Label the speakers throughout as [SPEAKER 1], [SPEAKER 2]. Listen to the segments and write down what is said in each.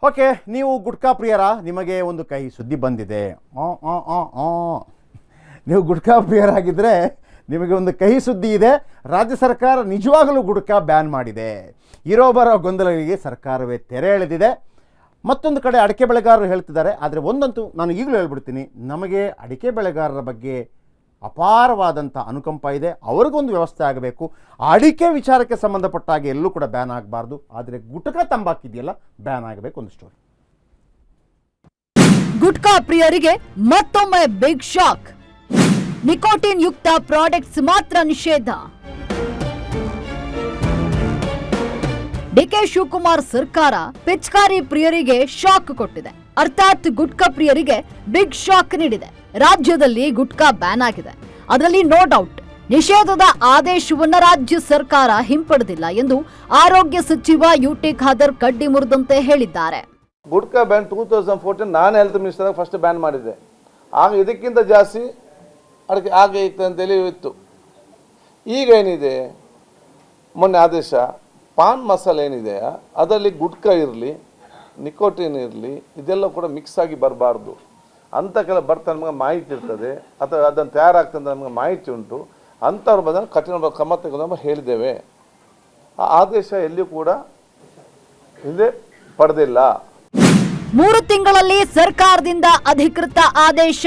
[SPEAKER 1] Okay, ನೀವು ಗುಟ್ಕಾ ಪ್ರಿಯರ, ನಿಮಗೆ ಒಂದು ಕೈ ಸುದ್ದಿ ಬಂದಿದೆ. ನೀವು ಗುಟ್ಕಾ ಪ್ರಿಯರಾಗಿದ್ದರೆ ನಿಮಗೆ ಒಂದು ಕಹಿ ಸುದ್ದಿ ಇದೆ. ರಾಜ್ಯ ಸರ್ಕಾರ ನಿಜವಾಗಲೂ ಗುಟ್ಕಾ ಬ್ಯಾನ್ ಮಾಡಿದೆ. ಇರೋ ಬರೋ ಗೊಂದಲಗಳಿಗೆ ಸರ್ಕಾರವೇ ತೆರೆ ಎಳೆದಿದೆ. ಮತ್ತೊಂದು ಕಡೆ ಅಡಿಕೆ ಬೆಳೆಗಾರರು ಹೇಳ್ತಿದ್ದಾರೆ. ಆದರೆ ಒಂದಂತೂ ನಾನು ಈಗಲೂ ಹೇಳ್ಬಿಡ್ತೀನಿ, ನಮಗೆ ಅಡಿಕೆ ಬೆಳೆಗಾರರ ಬಗ್ಗೆ ಅಪಾರವಾದಂಥ ಅನುಕಂಪ ಇದೆ. ಅವ್ರಿಗೊಂದು ವ್ಯವಸ್ಥೆ ಆಗಬೇಕು. ಅಡಿಕೆ ವಿಚಾರಕ್ಕೆ ಸಂಬಂಧಪಟ್ಟ ಹಾಗೆ ಎಲ್ಲೂ ಕೂಡ ಬ್ಯಾನ್ ಆಗಬಾರ್ದು. ಆದರೆ ಗುಟ್ಕಾ ತಂಬಾಕಿದೆಯಲ್ಲ, ಬ್ಯಾನ್ ಆಗಬೇಕು. ಒಂದು ಸ್ಟೋರಿ.
[SPEAKER 2] ಗುಟ್ಕಾ ಪ್ರಿಯರಿಗೆ ಮತ್ತೊಮ್ಮೆ ಬಿಗ್ ಶಾಕ್. ನಿಕೋಟಿನ್ ಯುಕ್ತ ಪ್ರಾಡಕ್ಟ್ಸ್ ಮಾತ್ರ ನಿಷೇಧ. ಡಿಕೆ ಶಿವಕುಮಾರ್ ಸರ್ಕಾರ ಪಿಚ್ಕಾರಿ ಪ್ರಿಯರಿಗೆ ಶಾಕ್ ಕೊಟ್ಟಿದೆ. ಅರ್ಥಾತ್ ಗುಟ್ಕಾ ಪ್ರಿಯರಿಗೆ ಬಿಗ್ ಶಾಕ್ ನೀಡಿದೆ. ರಾಜ್ಯದಲ್ಲಿ ಗುಟ್ಕಾ ಬ್ಯಾನ್ ಆಗಿದೆ. ಅದರಲ್ಲಿ ನೋ ಡೌಟ್. ನಿಷೇಧದ ಆದೇಶವನ್ನ ರಾಜ್ಯ ಸರ್ಕಾರ ಹಿಂಪಡೆದಿಲ್ಲ ಎಂದು ಆರೋಗ್ಯ ಸಚಿವ ಯುಟಿ ಖಾದರ್ ಕಡ್ಡಿ ಮುರಿದಂತೆ ಹೇಳಿದ್ದಾರೆ.
[SPEAKER 3] ಗುಟ್ಕಾ ಬ್ಯಾನ್ 2014 ನಾನು ಹೆಲ್ತ್ ಮಿನಿಸ್ಟರ್ ಫಸ್ಟ್ ಬ್ಯಾನ್ ಮಾಡಿದ್ದೆ. ಆಗ ಇದಕ್ಕಿಂತ ಜಾಸ್ತಿ ಅಡಿಕೆ ಹಾಗೆ ಇತ್ತು ಅಂತೇಳಿ ಇತ್ತು. ಈಗ ಏನಿದೆ, ಮೊನ್ನೆ ಆದೇಶ ಪಾನ್ ಮಸಾಲೆ ಏನಿದೆಯಾ ಅದರಲ್ಲಿ ಗುಟ್ಕಾ ಇರಲಿ, ನಿಕೋಟಿನ್ ಇರಲಿ, ಇದೆಲ್ಲ ಕೂಡ ಮಿಕ್ಸ್ ಆಗಿ ಬರಬಾರ್ದು ಅಂತ ಕೆಲ ಬರ್ತಾ ನಮಗೆ ಮಾಹಿತಿ ಇರ್ತದೆ, ಅಥವಾ ಅದನ್ನು ತಯಾರಾಗ್ತದೆ ನಮಗೆ ಮಾಹಿತಿ ಉಂಟು. ಅಂಥವ್ರ ಬದಲು ಕಠಿಣ ಕ್ರಮ ತೆಗೆದು ಹೇಳಿದ್ದೇವೆ. ಆ ಆದೇಶ ಎಲ್ಲಿಯೂ ಕೂಡ ಹಿಂದೆ ಪಡೆದಿಲ್ಲ.
[SPEAKER 2] 3 ತಿಂಗಳಲ್ಲಿ ಸರ್ಕಾರದಿಂದ ಅಧಿಕೃತ ಆದೇಶ.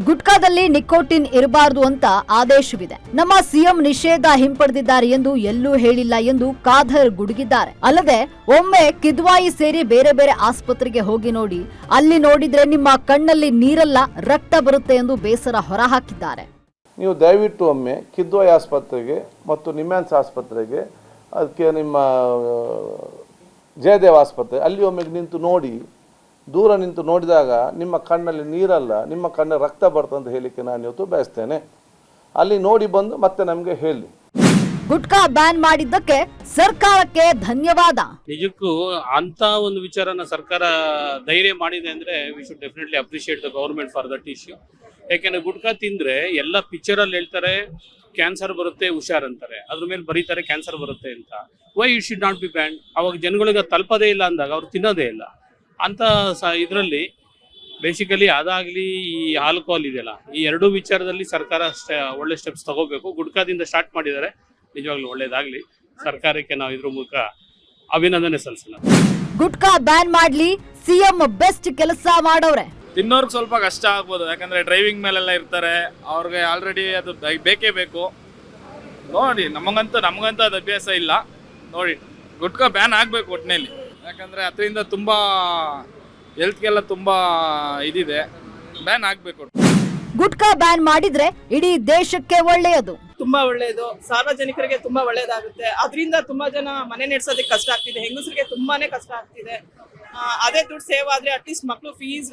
[SPEAKER 2] ಗುಟ್ಕಾದಲ್ಲಿ ನಿಕೋಟಿನ್ ಇರಬಾರದು ಅಂತ ಆದೇಶವಿದೆ. ನಮ್ಮ ಸಿಎಂ ನಿಷೇಧ ಹಿಂಪಡೆದಿದ್ದಾರೆ ಎಂದು ಎಲ್ಲೂ ಹೇಳಿಲ್ಲ ಎಂದು ಖಾದರ್ ಗುಡುಗಿದ್ದಾರೆ. ಅಲ್ಲದೆ ಒಮ್ಮೆ ಕಿದ್ವಾಯಿ ಸೇರಿ ಬೇರೆ ಬೇರೆ ಆಸ್ಪತ್ರೆಗೆ ಹೋಗಿ ನೋಡಿ, ಅಲ್ಲಿ ನೋಡಿದ್ರೆ ನಿಮ್ಮ ಕಣ್ಣಲ್ಲಿ ನೀರಲ್ಲ ರಕ್ತ ಬರುತ್ತೆ ಎಂದು ಬೇಸರ ಹೊರಹಾಕಿದ್ದಾರೆ.
[SPEAKER 3] ನೀವು ದಯವಿಟ್ಟು ಒಮ್ಮೆ ಕಿದ್ವಾಯಿ ಆಸ್ಪತ್ರೆಗೆ ಮತ್ತು ನಿಮ್ಯಾನ್ಸ್ ಆಸ್ಪತ್ರೆಗೆ, ಅದಕ್ಕೆ ನಿಮ್ಮ ಜಯದೇವ ಆಸ್ಪತ್ರೆ, ಅಲ್ಲಿ ಒಮ್ಮೆ ನಿಂತು ನೋಡಿ, ದೂರ ನಿಂತು ನೋಡಿದಾಗ ನಿಮ್ಮ ಕಣ್ಣಲ್ಲಿ ನೀರಲ್ಲ, ನಿಮ್ಮ ಕಣ್ಣ ರಕ್ತ ಬರ್ತದೆ ಅಂತ ಹೇಳಿಕ್ಕೆ ನಾನು ಇವತ್ತು ಬಯಸ್ತೇನೆ. ಅಲ್ಲಿ ನೋಡಿ ಬಂದು ಮತ್ತೆ ನಮಗೆ ಹೇಳಿ.
[SPEAKER 2] ಗುಟ್ಕಾ ಬ್ಯಾನ್ ಮಾಡಿದ್ದಕ್ಕೆ ಸರ್ಕಾರಕ್ಕೆ ಧನ್ಯವಾದ.
[SPEAKER 4] ನಿಜಕ್ಕೂ ಅಂತ ಒಂದು ವಿಚಾರನ ಸರ್ಕಾರ ಧೈರ್ಯ ಮಾಡಿದೆ ಅಂದ್ರೆ we should definitely appreciate the government for that issue. ಯಾಕೆಂದ್ರೆ ಗುಟ್ಕಾ ತಿಂದ್ರೆ ಎಲ್ಲ ಪಿಕ್ಚರ್ ಅಲ್ಲಿ ಹೇಳ್ತಾರೆ ಕ್ಯಾನ್ಸರ್ ಬರುತ್ತೆ ಹುಷಾರ್ ಅಂತಾರೆ, ಅದ್ರ ಮೇಲೆ ಬರೀತಾರೆ ಕ್ಯಾನ್ಸರ್ ಬರುತ್ತೆ ಅಂತ. Why it should not be ban? ಅವಾಗ ಜನಗಳಿಗೆ ತಲುಪೋದೇ ಇಲ್ಲ ಅಂದಾಗ ಅವ್ರು ತಿನ್ನೋದೇ ಇಲ್ಲ ಅಂತ ಇದರಲ್ಲಿ ಬೇಸಿಕಲಿ ಅದಾಗಲಿ ಈ ಆಲ್ಕೋಹಾಲ್ ಇದೆಯಲ್ಲ, ಈ ಎರಡೂ ವಿಚಾರದಲ್ಲಿ ಸರ್ಕಾರ ಒಳ್ಳೆ ಸ್ಟೆಪ್ಸ್ ತಗೋಬೇಕು. ಗುಟ್ಕಾದಿಂದ ಸ್ಟಾರ್ಟ್ ಮಾಡಿದ್ದಾರೆ, ನಿಜವಾಗ್ಲೂ ಒಳ್ಳೇದಾಗ್ಲಿ. ಸರ್ಕಾರಕ್ಕೆ ನಾವು ಇದ್ರ ಮೂಲಕ ಅಭಿನಂದನೆ ಸಲ್ಲಿಸೋಣ.
[SPEAKER 2] ಗುಟ್ಕಾ ಬ್ಯಾನ್ ಮಾಡ್ಲಿ, ಸಿಎಂ ಬೆಸ್ಟ್ ಕೆಲಸ ಮಾಡವ್ರೆ.
[SPEAKER 5] ತಿನ್ನೋರ್ಗೆ ಸ್ವಲ್ಪ ಕಷ್ಟ ಆಗ್ಬೋದು, ಯಾಕಂದ್ರೆ ಡ್ರೈವಿಂಗ್ ಮೇಲೆಲ್ಲ ಇರ್ತಾರೆ, ಅವ್ರಿಗೆ ಆಲ್ರೆಡಿ ಅದು ಬೇಕೇ ಬೇಕು. ನೋಡಿ, ನಮಗಂತೂ ಅದು ಅಭ್ಯಾಸ ಇಲ್ಲ. ನೋಡಿ, ಗುಟ್ಕಾ ಬ್ಯಾನ್ ಆಗಬೇಕು ಒಟ್ಟಿನಲ್ಲಿ, ಯಾಕಂದರೆ ಅದರಿಂದ ತುಂಬ ಹೆಲ್ತ್ಗೆಲ್ಲ ತುಂಬ ಇದಿದೆ. ಬ್ಯಾನ್ ಆಗಬೇಕು.
[SPEAKER 2] ಗುಟ್ಕಾ ಬ್ಯಾನ್ ಮಾಡಿದ್ರೆ ಇಡೀ ದೇಶಕ್ಕೆ ಒಳ್ಳೆಯದು.
[SPEAKER 6] ತುಂಬಾ ಒಳ್ಳೆಯದು, ಸಾರ್ವಜನಿಕರಿಗೆ ತುಂಬಾ ಒಳ್ಳೇದಾಗುತ್ತೆ. ಅದರಿಂದ ತುಂಬಾ ಜನ ಮನೆ ನಡೆಸೋದಕ್ಕೆ ಕಷ್ಟ ಆಗ್ತಿದೆ, ಹೆಂಗಸರಿಗೆ ತುಂಬಾನೇ ಕಷ್ಟ ಆಗ್ತಿದೆ. ಅದೇ ದುಡ್ಡು ಸೇವ್ ಆದ್ರೆ ಅಟ್ಲೀಸ್ಟ್ ಮಕ್ಕಳು ಫೀಸ್,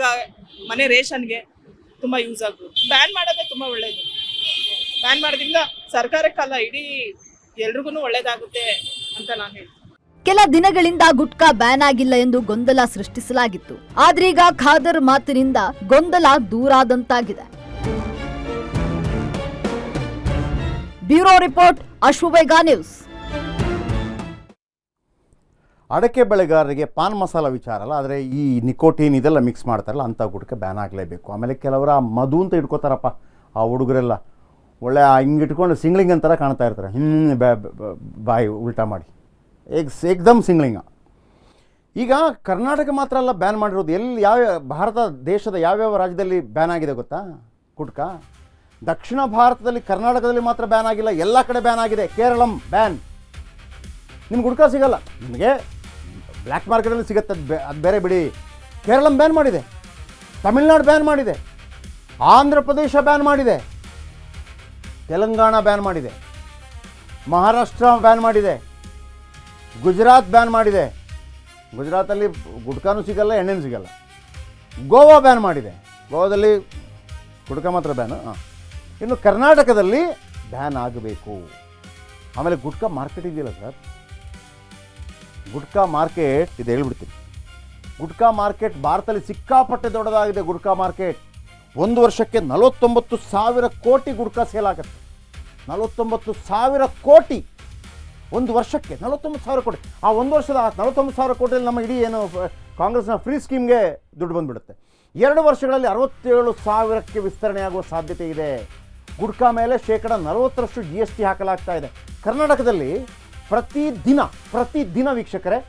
[SPEAKER 6] ಮನೆ ರೇಷನ್ಗೆ ತುಂಬಾ ಯೂಸ್ ಆಗ್ಬೋದು. ಬ್ಯಾನ್ ಮಾಡೋದೇ ತುಂಬಾ ಒಳ್ಳೇದು. ಬ್ಯಾನ್ ಮಾಡೋದ್ರಿಂದ ಸರ್ಕಾರಕ್ಕಲ್ಲ ಇಡೀ ಎಲ್ರಿಗೂ ಒಳ್ಳೇದಾಗುತ್ತೆ ಅಂತ ನಾನು ಹೇಳ್ತೀನಿ.
[SPEAKER 2] ಕೆಲ ದಿನಗಳಿಂದ ಗುಟ್ಕಾ ಬ್ಯಾನ್ ಆಗಿಲ್ಲ ಎಂದು ಗೊಂದಲ ಸೃಷ್ಟಿಸಲಾಗಿತ್ತು. ಆದ್ರೀಗ ಖಾದರ್ ಮಾತಿನಿಂದ ಗೊಂದಲ ದೂರಾದಂತಾಗಿದೆ. Bureau report, Ashwavega news.
[SPEAKER 1] ಅಡಕೆ ಬೆಳೆಗಾರರಿಗೆ ಪಾನ್ ಮಸಾಲ ವಿಚಾರ ಅಲ್ಲ, ಆದರೆ ಈ ನಿಕೋಟಿನ್ ಇದೆಲ್ಲ ಮಿಕ್ಸ್ ಮಾಡ್ತಾರಲ್ಲ, ಅಂಥ ಗುಟ್ಕಾ ಬ್ಯಾನ್ ಆಗಲೇಬೇಕು. ಆಮೇಲೆ ಕೆಲವರ ಮಧು ಅಂತ ಇಟ್ಕೋತಾರಪ್ಪ ಆ ಹುಡುಗರೆಲ್ಲ, ಒಳ್ಳೆ ಹಿಂಗಿಟ್ಕೊಂಡು ಸಿಂಗ್ಲಿಂಗ್ ಅಂತಾರ ಕಾಣ್ತಾ ಇರ್ತಾರೆ. ಬಾಯಿ ಉಲ್ಟಾ ಮಾಡಿ ಏಕ್ದಮ್ ಸಿಂಗ್ಲಿಂಗ. ಈಗ ಕರ್ನಾಟಕ ಮಾತ್ರ ಅಲ್ಲ ಬ್ಯಾನ್ ಮಾಡಿರೋದು, ಎಲ್ಲಿ ಭಾರತ ದೇಶದ ಯಾವ್ಯಾವ ರಾಜ್ಯದಲ್ಲಿ ಬ್ಯಾನ್ ಆಗಿದೆ ಗೊತ್ತಾ ಗುಟ್ಕಾ? ದಕ್ಷಿಣ ಭಾರತದಲ್ಲಿ ಕರ್ನಾಟಕದಲ್ಲಿ ಮಾತ್ರ ಬ್ಯಾನ್ ಆಗಿಲ್ಲ, ಎಲ್ಲ ಕಡೆ ಬ್ಯಾನ್ ಆಗಿದೆ. ಕೇರಳಂ ಬ್ಯಾನ್. ನಿಮ್ಗೆ ಗುಟ್ಕಾ ಸಿಗಲ್ಲ, ನಿಮಗೆ ಬ್ಲ್ಯಾಕ್ ಮಾರ್ಕೆಟಲ್ಲಿ ಸಿಗುತ್ತೆ, ಅದು ಬೇರೆ ಬಿಡಿ. ಕೇರಳಂ ಬ್ಯಾನ್ ಮಾಡಿದೆ, ತಮಿಳ್ನಾಡು ಬ್ಯಾನ್ ಮಾಡಿದೆ, ಆಂಧ್ರ ಪ್ರದೇಶ ಬ್ಯಾನ್ ಮಾಡಿದೆ, ತೆಲಂಗಾಣ ಬ್ಯಾನ್ ಮಾಡಿದೆ, ಮಹಾರಾಷ್ಟ್ರ ಬ್ಯಾನ್ ಮಾಡಿದೆ, ಗುಜರಾತ್ ಬ್ಯಾನ್ ಮಾಡಿದೆ. ಗುಜರಾತಲ್ಲಿ ಗುಟ್ಕಾನೂ ಸಿಗಲ್ಲ, ಎಣ್ಣೆನೂ ಸಿಗಲ್ಲ. ಗೋವಾ ಬ್ಯಾನ್ ಮಾಡಿದೆ, ಗೋವಾದಲ್ಲಿ ಗುಟ್ಕಾ ಮಾತ್ರ ಬ್ಯಾನು. ಇನ್ನು ಕರ್ನಾಟಕದಲ್ಲಿ ಬ್ಯಾನ್ ಆಗಬೇಕು. ಆಮೇಲೆ ಗುಟ್ಕಾ ಮಾರ್ಕೆಟ್ ಇದೆಯಲ್ಲ ಸರ್, ಗುಟ್ಕಾ ಮಾರ್ಕೆಟ್ ಇದು ಹೇಳ್ಬಿಡ್ತೀನಿ. ಗುಟ್ಕಾ ಮಾರ್ಕೆಟ್ ಭಾರತದಲ್ಲಿ ಸಿಕ್ಕಾಪಟ್ಟೆ ದೊಡ್ಡದಾಗಿದೆ. ಗುಟ್ಕಾ ಮಾರ್ಕೆಟ್ 1 ವರ್ಷಕ್ಕೆ 49,000 ಕೋಟಿ ಗುಟ್ಕಾ ಸೇಲ್ ಆಗುತ್ತೆ. 49,000 ಕೋಟಿ ಒಂದು ವರ್ಷಕ್ಕೆ. 49,000 ಕೋಟಿ. ಆ ಒಂದು ವರ್ಷದ 49,000 ಕೋಟಿಯಲ್ಲಿ ನಮ್ಮ ಇಡೀ ಏನು ಕಾಂಗ್ರೆಸ್ನ ಫ್ರೀ ಸ್ಕೀಮ್ಗೆ ದುಡ್ಡು ಬಂದುಬಿಡುತ್ತೆ. 2 ವರ್ಷಗಳಲ್ಲಿ 67,000ಕ್ಕೆ ವಿಸ್ತರಣೆಯಾಗುವ ಸಾಧ್ಯತೆ ಇದೆ. ಗುಟ್ಕಾ ಮೇಲೆ ಶೇಕಡ 40% GST ಹಾಕಲಾಗ್ತಾ ಇದೆ. ಕರ್ನಾಟಕದಲ್ಲಿ ಪ್ರತಿದಿನ ವೀಕ್ಷಕರೇ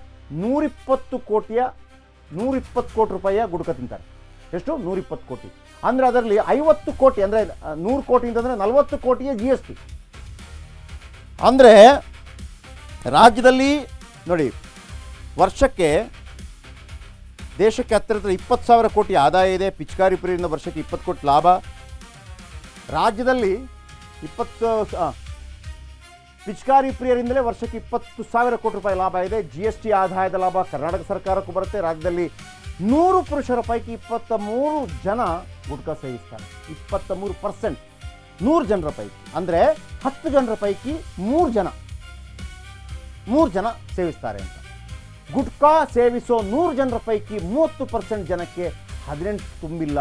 [SPEAKER 1] 120 ಕೋಟಿ ರೂಪಾಯಿಯ ಗುಟ್ಕಾ ತಿಂತಾರೆ. ಎಷ್ಟು? 120 ಕೋಟಿ. ಅಂದರೆ ಅದರಲ್ಲಿ 50 ಕೋಟಿ, ಅಂದರೆ 100 ಕೋಟಿ ಅಂತಂದರೆ 40 ಕೋಟಿಯ GST. ಅಂದರೆ ರಾಜ್ಯದಲ್ಲಿ ನೋಡಿ, ವರ್ಷಕ್ಕೆ ದೇಶಕ್ಕೆ ಹತ್ತಿರ 20,000 ಕೋಟಿ ಆದಾಯ ಇದೆ. ಪಿಚಕಾರಿ ಪ್ರಿಯರಿಂದ ವರ್ಷಕ್ಕೆ 20 ಕೋಟಿ ಲಾಭ. ರಾಜ್ಯದಲ್ಲಿ ಪಿಚಕಾರಿ ಪ್ರಿಯರಿಂದಲೇ ವರ್ಷಕ್ಕೆ 20,000 ಕೋಟಿ ರೂಪಾಯಿ ಲಾಭ ಇದೆ. GST ಆದಾಯದ ಲಾಭ ಕರ್ನಾಟಕ ಸರ್ಕಾರಕ್ಕೂ ಬರುತ್ತೆ. ರಾಜ್ಯದಲ್ಲಿ 100 ಪುರುಷರ ಪೈಕಿ 23 ಜನ ಗುಟ್ಕಾ ಸೇವಿಸ್ತಾರೆ. 23%, 100 ಜನರ ಪೈಕಿ. ಅಂದರೆ 10 ಜನರ ಪೈಕಿ 3 ಜನ ಸೇವಿಸ್ತಾರೆ ಅಂತ. ಗುಟ್ಕಾ ಸೇವಿಸೋ 100 ಜನರ ಪೈಕಿ 30% ಜನಕ್ಕೆ 18 ತುಂಬಿಲ್ಲ.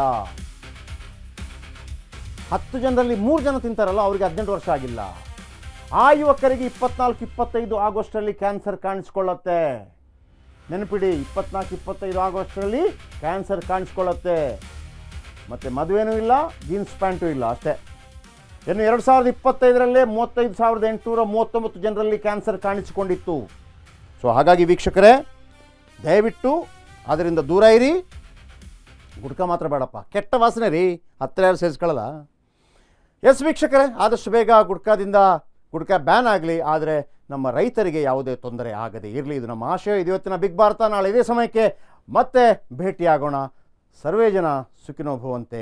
[SPEAKER 1] 10 ಜನರಲ್ಲಿ 3 ಜನ ತಿಂತಾರಲ್ಲ, ಅವರಿಗೆ 18 ವರ್ಷ ಆಗಿಲ್ಲ. ಆ ಯುವಕರಿಗೆ 24-25 ಆಗಸ್ಟಲ್ಲಿ ಕ್ಯಾನ್ಸರ್ ಕಾಣಿಸ್ಕೊಳ್ಳುತ್ತೆ. ನೆನಪಿಡಿ, 24-25 ಆಗಸ್ಟಲ್ಲಿ ಕ್ಯಾನ್ಸರ್ ಕಾಣಿಸ್ಕೊಳ್ಳುತ್ತೆ. ಮತ್ತು ಮದುವೆನೂ ಇಲ್ಲ, ಜೀನ್ಸ್ ಪ್ಯಾಂಟು ಇಲ್ಲ, ಅಷ್ಟೇ. ಇನ್ನು 2025ರಲ್ಲೇ 35,839 ಜನರಲ್ಲಿ ಕ್ಯಾನ್ಸರ್ ಕಾಣಿಸಿಕೊಂಡಿತ್ತು. ಸೊ ಹಾಗಾಗಿ ವೀಕ್ಷಕರೇ, ದಯವಿಟ್ಟು ಅದರಿಂದ ದೂರ ಇರಿ. ಗುಟ್ಕಾ ಮಾತ್ರ ಬೇಡಪ್ಪ, ಕೆಟ್ಟ ವಾಸನೆ ರೀ, ಹತ್ತಿರ ಯಾರು ಸೇರಿಸ್ಕೊಳ್ಳಲ್ಲ. ಎಸ್ ವೀಕ್ಷಕರೇ, ಆದಷ್ಟು ಬೇಗ ಗುಟ್ಕಾ ಬ್ಯಾನ್ ಆಗಲಿ, ಆದರೆ ನಮ್ಮ ರೈತರಿಗೆ ಯಾವುದೇ ತೊಂದರೆ ಆಗದೆ ಇರಲಿ. ಇದು ನಮ್ಮ ಆಶಯ. ಇದು ಇವತ್ತಿನ ಬಿಗ್ ಭಾರತ. ನಾಳೆ ಇದೇ ಸಮಯಕ್ಕೆ ಮತ್ತೆ ಭೇಟಿಯಾಗೋಣ. ಸರ್ವೇ ಜನ ಸುಖಿನೋ ಭವಂತೆ.